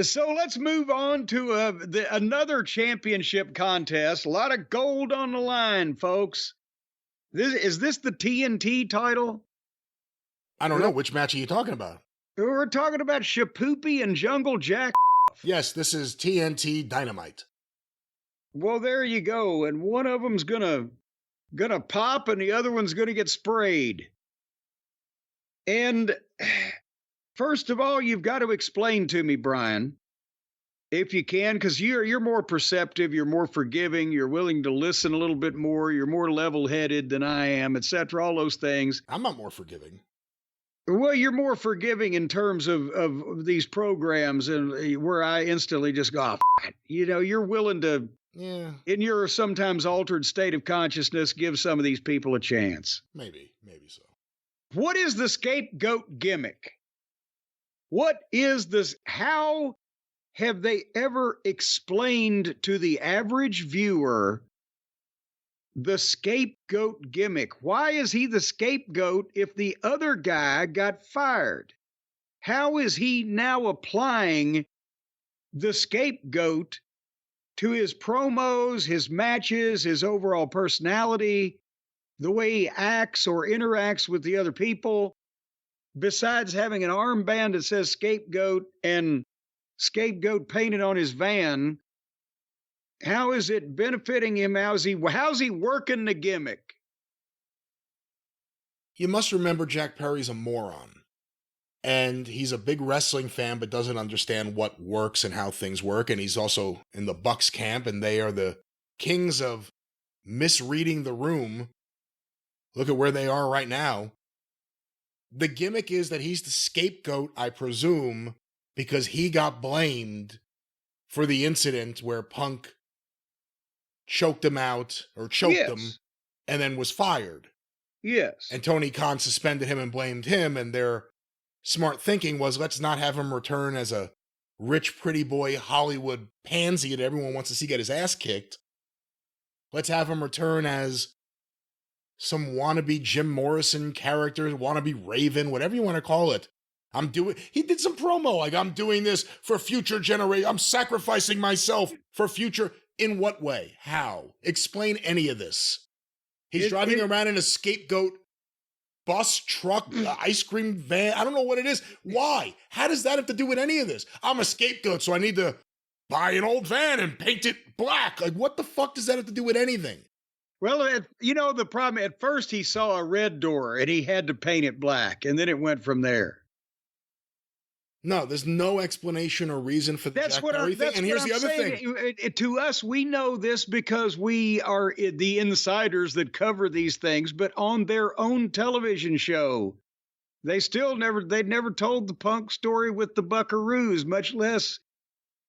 So let's move on to another championship contest. A lot of gold on the line, folks. Is this the TNT title? I don't know. Which match are you talking about? We're talking about Shapoopy and Jungle Jack. Yes, this is TNT Dynamite. Well, there you go. And one of them's gonna pop, and the other one's gonna get sprayed. And first of all, you've got to explain to me, Brian, if you can, because you're more perceptive, you're more forgiving, you're willing to listen a little bit more, you're more level-headed than I am, etc. All those things. I'm not more forgiving. Well, you're more forgiving in terms of these programs, and where I instantly just go, oh, it. You're willing to, in your sometimes altered state of consciousness, give some of these people a chance. Maybe so. What is the scapegoat gimmick? What is this? How have they ever explained to the average viewer the scapegoat gimmick? Why is he the scapegoat if the other guy got fired? How is he now applying the scapegoat to his promos, his matches, his overall personality, the way he acts or interacts with the other people, besides having an armband that says scapegoat and scapegoat painted on his van? How is it benefiting him? How's he working the gimmick? You must remember Jack Perry's a moron. And he's a big wrestling fan, but doesn't understand what works and how things work. And he's also in the Bucks camp, and they are the kings of misreading the room. Look at where they are right now. The gimmick is that he's the scapegoat, I presume, because he got blamed for the incident where Punk choked him out, or choked him, and then was fired. Yes. And Tony Khan suspended him and blamed him, and their smart thinking was, let's not have him return as a rich, pretty boy Hollywood pansy that everyone wants to see get his ass kicked. Let's have him return as some wannabe Jim Morrison character, wannabe Raven, whatever you want to call it. He did some promo, like, I'm doing this for future generation. I'm sacrificing myself for future. In what way? How? Explain any of this. He's driving around in a scapegoat bus, truck, ice cream van. I don't know what it is. Why? How does that have to do with any of this? I'm a scapegoat, so I need to buy an old van and paint it black. Like, what the fuck does that have to do with anything? Well, the problem, at first he saw a red door and he had to paint it black, and then it went from there. No, there's no explanation or reason for the Jack Perry thing. And here's the other thing. To us, we know this because we are the insiders that cover these things, but on their own television show, they'd never told the Punk story with the Buckaroos, much less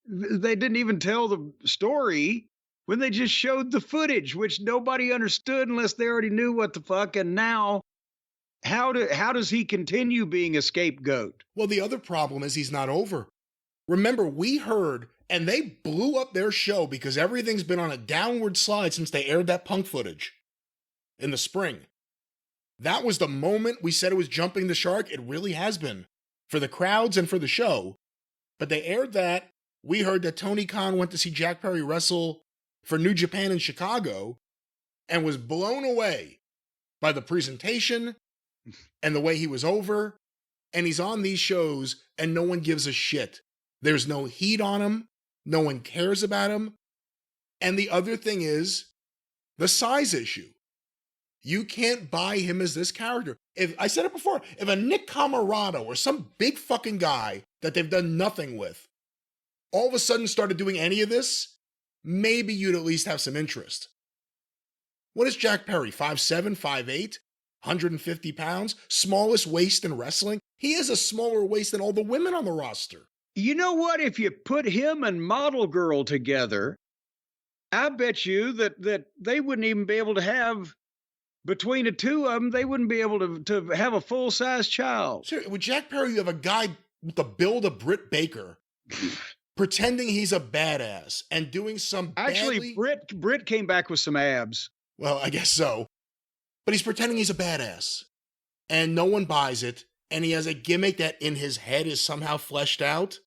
they didn't even tell the story when they just showed the footage, which nobody understood unless they already knew what the fuck. And now, how does he continue being a scapegoat? Well, the other problem is he's not over. Remember, we heard, and they blew up their show because everything's been on a downward slide since they aired that Punk footage in the spring. That was the moment we said it was jumping the shark. It really has been, for the crowds and for the show. But they aired that. We heard that Tony Khan went to see Jack Perry wrestle for New Japan in Chicago and was blown away by the presentation and the way he was over. And he's on these shows and no one gives a shit. There's no heat on him. No one cares about him. And the other thing is the size issue. You can't buy him as this character. I said it before, if a Nick Camarado or some big fucking guy that they've done nothing with all of a sudden started doing any of this, maybe you'd at least have some interest. What is Jack Perry? 5'7", 5'8", 150 pounds? Smallest waist in wrestling? He has a smaller waist than all the women on the roster. You know what? If you put him and Model Girl together, I bet you that they wouldn't even be able to have, between the two of them, they wouldn't be able to have a full-size child. Sure, with Jack Perry, you have a guy with the build of Britt Baker pretending he's a badass and doing some Actually, Britt came back with some abs. Well, I guess so. But he's pretending he's a badass. And no one buys it. And he has a gimmick that in his head is somehow fleshed out.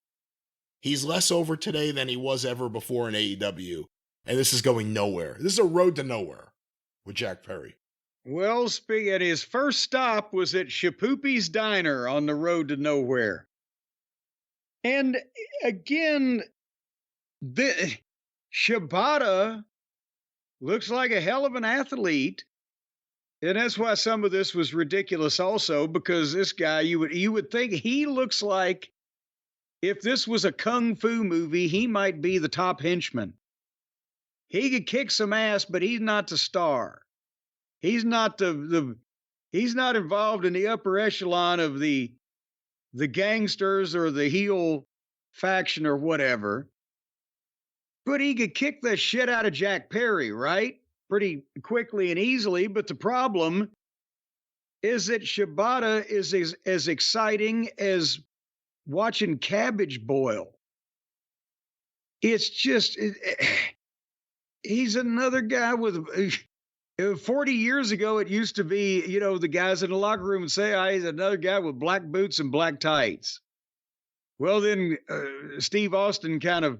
He's less over today than he was ever before in AEW. And this is going nowhere. This is a road to nowhere with Jack Perry. Well, speaking, his first stop was at Shipoopi's Diner on the road to nowhere. And again, the Shibata looks like a hell of an athlete. And that's why some of this was ridiculous also, because this guy, you would think he looks like, if this was a kung fu movie, he might be the top henchman. He could kick some ass, but he's not the star. He's not he's not involved in the upper echelon of the gangsters or the heel faction or whatever. But he could kick the shit out of Jack Perry, right? Pretty quickly and easily. But the problem is that Shibata is as exciting as watching cabbage boil. It's just, he's another guy with, 40 years ago, it used to be, the guys in the locker room would say, he's another guy with black boots and black tights. Well, then Steve Austin kind of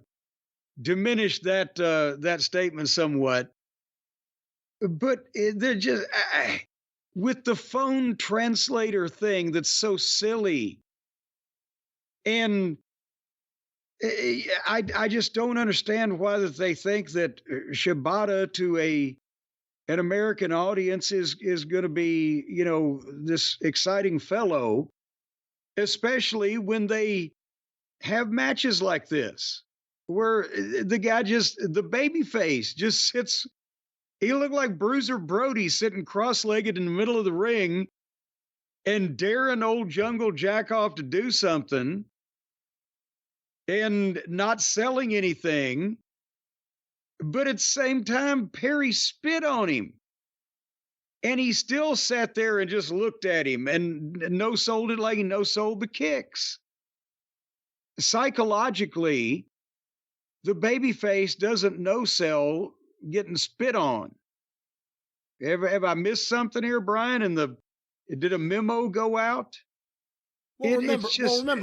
diminished that statement somewhat. But they're just, with the phone translator thing that's so silly. And I just don't understand why that they think that Shibata to an American audience is going to be, this exciting fellow, especially when they have matches like this, where the guy the baby face just sits. He looked like Bruiser Brody sitting cross-legged in the middle of the ring and daring old Jungle Jack off to do something and not selling anything. But at the same time, Perry spit on him. And he still sat there and just looked at him and no-sold it like he no-sold the kicks. Psychologically, the babyface doesn't no-sell getting spit on. Have I missed something here, Brian? And did a memo go out? Well, remember,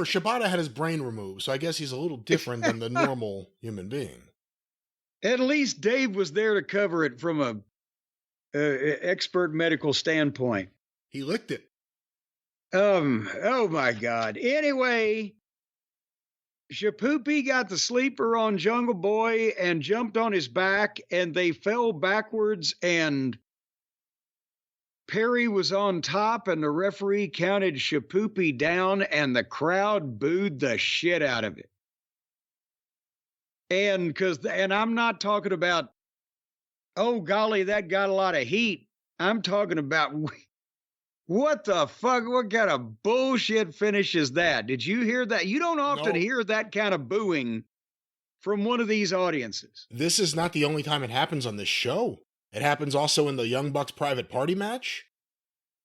Shibata had his brain removed, so I guess he's a little different than the normal human being. At least Dave was there to cover it from a expert medical standpoint. He licked it. Oh my God. Anyway, Shipoopi got the sleeper on Jungle Boy and jumped on his back, and they fell backwards, and Perry was on top, and the referee counted Shipoopi down, and the crowd booed the shit out of it. And I'm not talking about, oh golly, that got a lot of heat. I'm talking about, what the fuck? What kind of bullshit finish is that? Did you hear that? You don't often hear that kind of booing from one of these audiences. This is not the only time it happens on this show. It happens also in the Young Bucks private party match.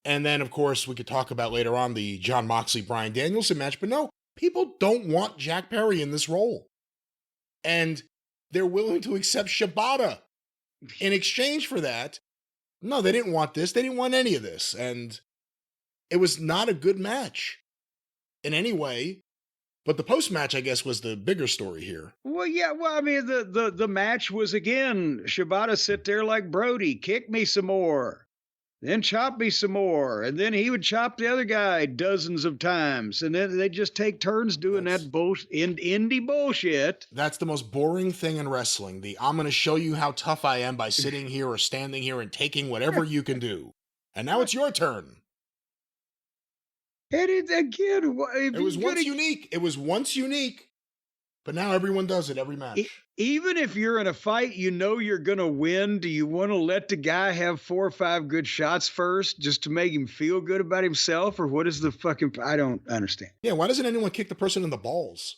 And then, of course, we could talk about later on the Jon Moxley-Bryan Danielson match. But no, people don't want Jack Perry in this role. And they're willing to accept Shibata in exchange for that. No, they didn't want this. They didn't want any of this. And it was not a good match in any way. But the post-match, I guess, was the bigger story here. Well, yeah. Well, I mean, the match was, again, Shibata sit there like Brody, kick me some more, then chop me some more. And then he would chop the other guy dozens of times. And then they just take turns doing that indie bullshit. That's the most boring thing in wrestling. I'm going to show you how tough I am by sitting here or standing here and taking whatever you can do. And now it's your turn. And it was once unique. It was once unique, but now everyone does it every match. Even if you're in a fight, you're going to win. Do you want to let the guy have 4 or 5 good shots first just to make him feel good about himself? Or what is the fucking, I don't understand. Yeah, why doesn't anyone kick the person in the balls?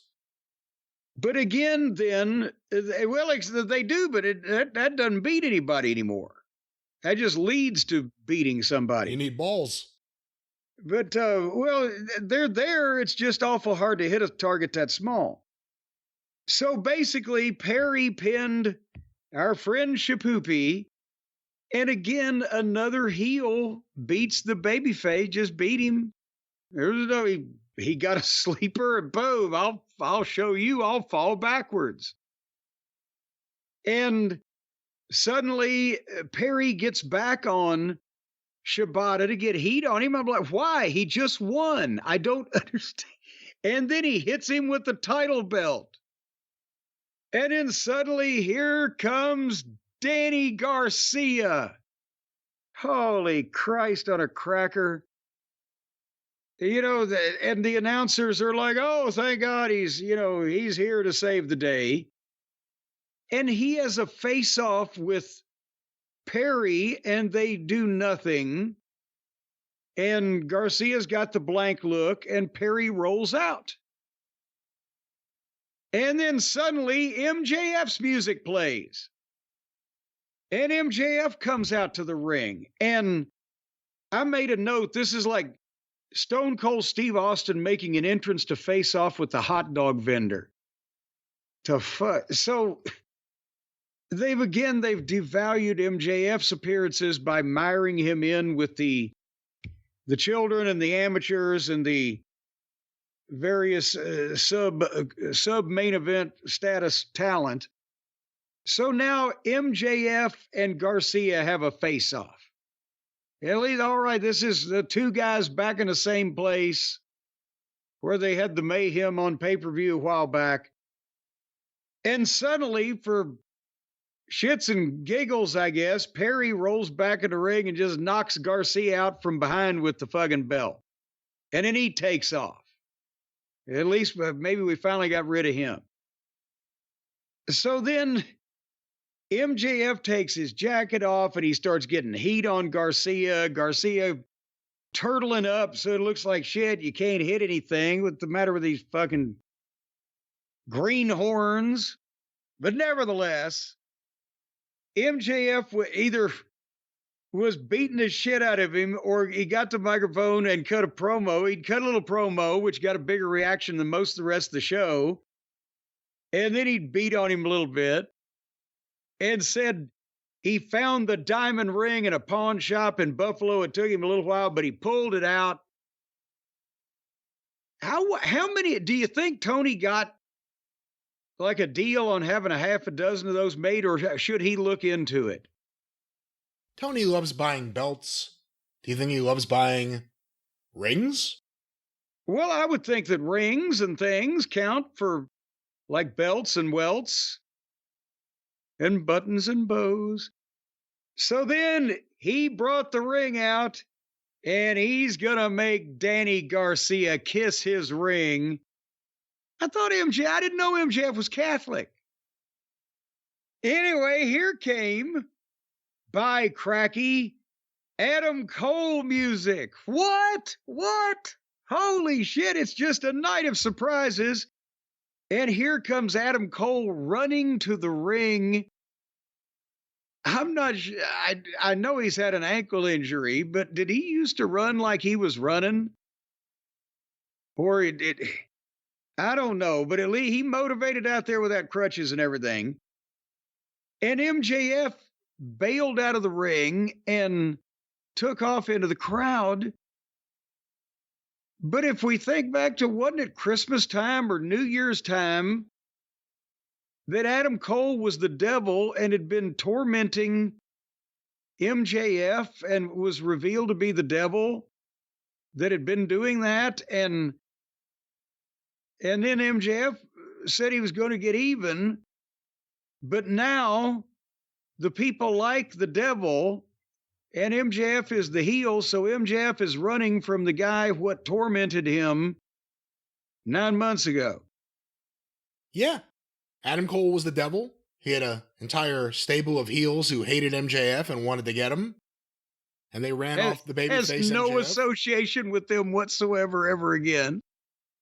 But again, then, well, they do, but that doesn't beat anybody anymore. That just leads to beating somebody. You need balls. But, well, they're there. It's just awful hard to hit a target that small. So basically, Perry pinned our friend Shipoopi. And again, another heel beats the babyface, just beat him. He he got a sleeper and boom, I'll show you, I'll fall backwards. And suddenly Perry gets back on Shibata to get heat on him. I'm like, why? He just won. I don't understand. And then he hits him with the title belt. And then suddenly here comes Danny Garcia. Holy Christ on a cracker. You know, and the announcers are like, oh, thank God he's here to save the day. And he has a face-off with Perry, and they do nothing. And Garcia's got the blank look, and Perry rolls out. And then suddenly MJF's music plays. And MJF comes out to the ring. And I made a note, this is like Stone Cold Steve Austin making an entrance to face off with the hot dog vendor. So they've devalued MJF's appearances by miring him in with the children and the amateurs and the various sub main event status talent. So now MJF and Garcia have a face off. At least, all right, this is the two guys back in the same place where they had the mayhem on pay-per-view a while back. And suddenly, for shits and giggles, I guess, Perry rolls back in the ring and just knocks Garcia out from behind with the fucking belt. And then he takes off. At least maybe we finally got rid of him. So then MJF takes his jacket off and he starts getting heat on Garcia. Garcia turtling up so it looks like shit. You can't hit anything. What's the matter with these fucking greenhorns? But nevertheless, MJF either was beating the shit out of him or he got the microphone and cut a promo. He'd cut a little promo, which got a bigger reaction than most of the rest of the show. And then he'd beat on him a little bit and said he found the diamond ring in a pawn shop in Buffalo. It took him a little while, but he pulled it out. How many do you think Tony got like a deal on having a half a dozen of those made, or should he look into it? Tony loves buying belts. Do you think he loves buying rings? Well, I would think that rings and things count for like belts and welts and buttons and bows. So then he brought the ring out and he's going to make Danny Garcia kiss his ring. I didn't know MJF was Catholic. Anyway, here came, by cracky, Adam Cole music. What? Holy shit, it's just a night of surprises. And here comes Adam Cole running to the ring. I'm not sure. I know he's had an ankle injury, but did he used to run like he was running? Or I don't know, but at least he motivated out there without crutches and everything. And MJF bailed out of the ring and took off into the crowd. But if we think back to, wasn't it Christmas time or New Year's time that Adam Cole was the devil and had been tormenting MJF and was revealed to be the devil that had been doing that? And then MJF said he was going to get even, but now the people like the devil and MJF is the heel, so MJF is running from the guy what tormented him 9 months ago. Yeah. Adam Cole was the devil. He had an entire stable of heels who hated MJF and wanted to get him. And they ran off the babyface MJF. Has no association with them whatsoever ever again.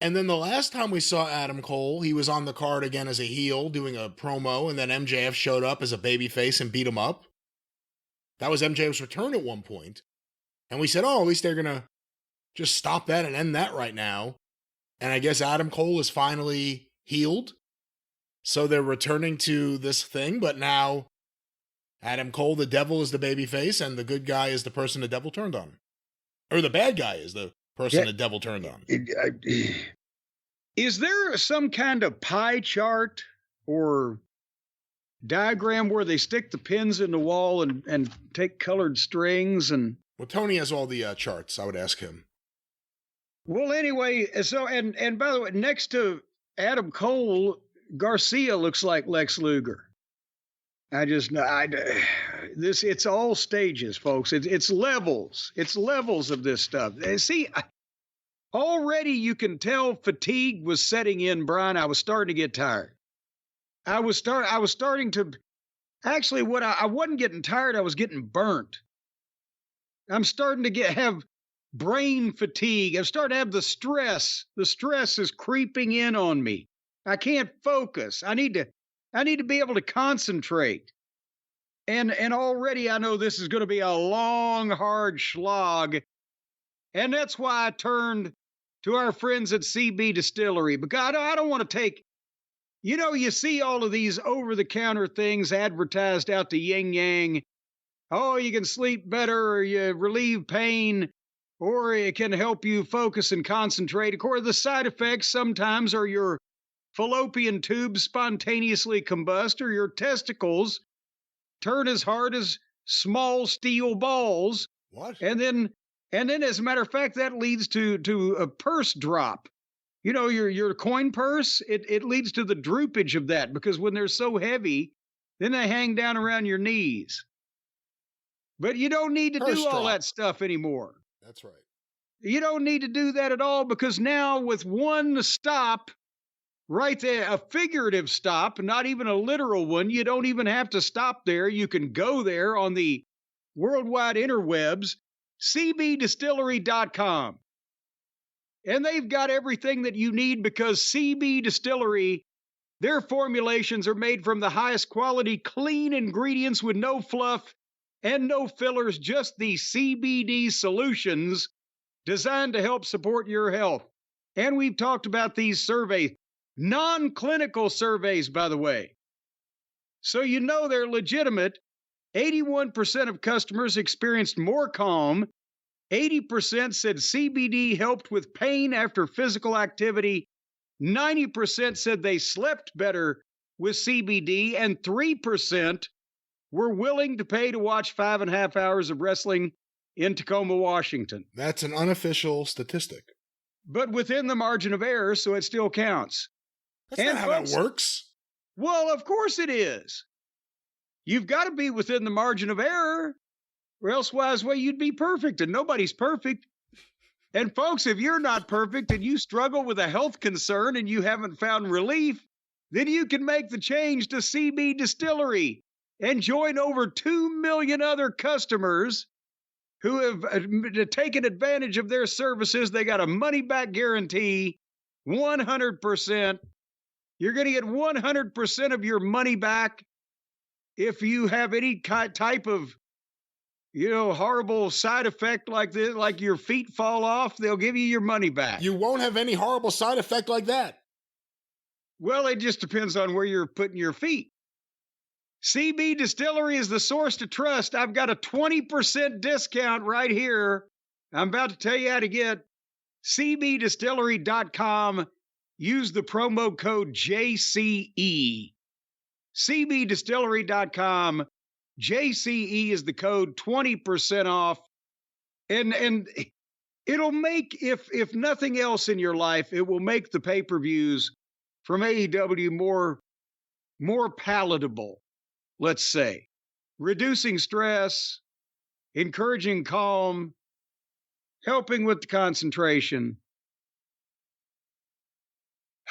And then the last time we saw Adam Cole, he was on the card again as a heel doing a promo, and then MJF showed up as a babyface and beat him up. That was MJF's return at one point. And we said, oh, at least they're going to just stop that and end that right now. And I guess Adam Cole is finally healed. So they're returning to this thing, but now Adam Cole, the devil, is the babyface, and the good guy is the person the devil turned on. Or the bad guy is the person the devil turned on. Is there some kind of pie chart or diagram where they stick the pins in the wall and take colored strings and... Well, Tony has all the charts. I would ask him. Well, anyway, so, and by the way, next to Adam Cole, Garcia looks like Lex Luger. It's all stages, folks. It's levels. It's levels of this stuff. And see, already you can tell fatigue was setting in, Brian. I was starting to get tired. I was starting to, actually, I wasn't getting tired. I was getting burnt. I'm starting to have brain fatigue. I'm starting to have the stress. The stress is creeping in on me. I can't focus. I need to be able to concentrate. And already I know this is going to be a long, hard slog. And that's why I turned to our friends at CB Distillery, because I don't want to take, you see all of these over-the-counter things advertised out to yin yang. Oh, you can sleep better, or you relieve pain, or it can help you focus and concentrate. Of course, the side effects sometimes are your fallopian tubes spontaneously combust, or your testicles turn as hard as small steel balls. What? And then, as a matter of fact, that leads to a purse drop. Your coin purse, it leads to the droopage of that, because when they're so heavy, then they hang down around your knees. But you don't need to do all that stuff anymore. That's right. You don't need to do that at all, because now with one stop right there, a figurative stop, not even a literal one, you don't even have to stop there. You can go there on the worldwide interwebs, cbdistillery.com. And they've got everything that you need, because CB Distillery, their formulations are made from the highest quality, clean ingredients with no fluff and no fillers, just the CBD solutions designed to help support your health. And we've talked about these surveys, non-clinical surveys, by the way. So they're legitimate. 81% of customers experienced more calm. 80% said CBD helped with pain after physical activity. 90% said they slept better with CBD, and 3% were willing to pay to watch 5.5 hours of wrestling in Tacoma, Washington. That's an unofficial statistic. But within the margin of error, so it still counts. That's not how that works. Well, of course it is. You've got to be within the margin of error, or elsewise, you'd be perfect, and nobody's perfect. And folks, if you're not perfect and you struggle with a health concern and you haven't found relief, then you can make the change to CB Distillery and join over 2 million other customers who have taken advantage of their services. They got a money-back guarantee, 100%. You're going to get 100% of your money back if you have any type of, horrible side effect like this, like your feet fall off. They'll give you your money back. You won't have any horrible side effect like that. Well, it just depends on where you're putting your feet. CB Distillery is the source to trust. I've got a 20% discount right here. I'm about to tell you how to get cbdistillery.com. Use the promo code JCE. cbdistillery.com. JCE is the code, 20% off. And it'll make, if nothing else in your life, it will make the pay-per-views from AEW more palatable. Let's say, reducing stress, encouraging calm, helping with the concentration.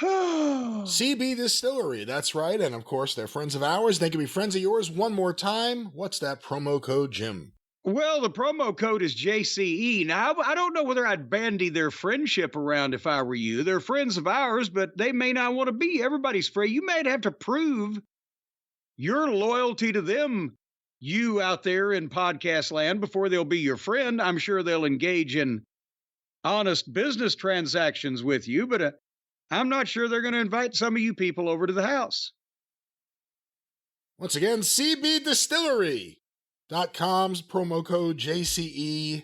CB Distillery, that's right. And of course, they're friends of ours. They can be friends of yours one more time. What's that promo code, Jim? Well, the promo code is JCE. Now, I don't know whether I'd bandy their friendship around if I were you. They're friends of ours, but they may not want to be. Everybody's free. You may have to prove your loyalty to them, you out there in podcast land, before they'll be your friend. I'm sure they'll engage in honest business transactions with you, but I'm not sure they're going to invite some of you people over to the house. Once again, cbdistillery.com's promo code JCE.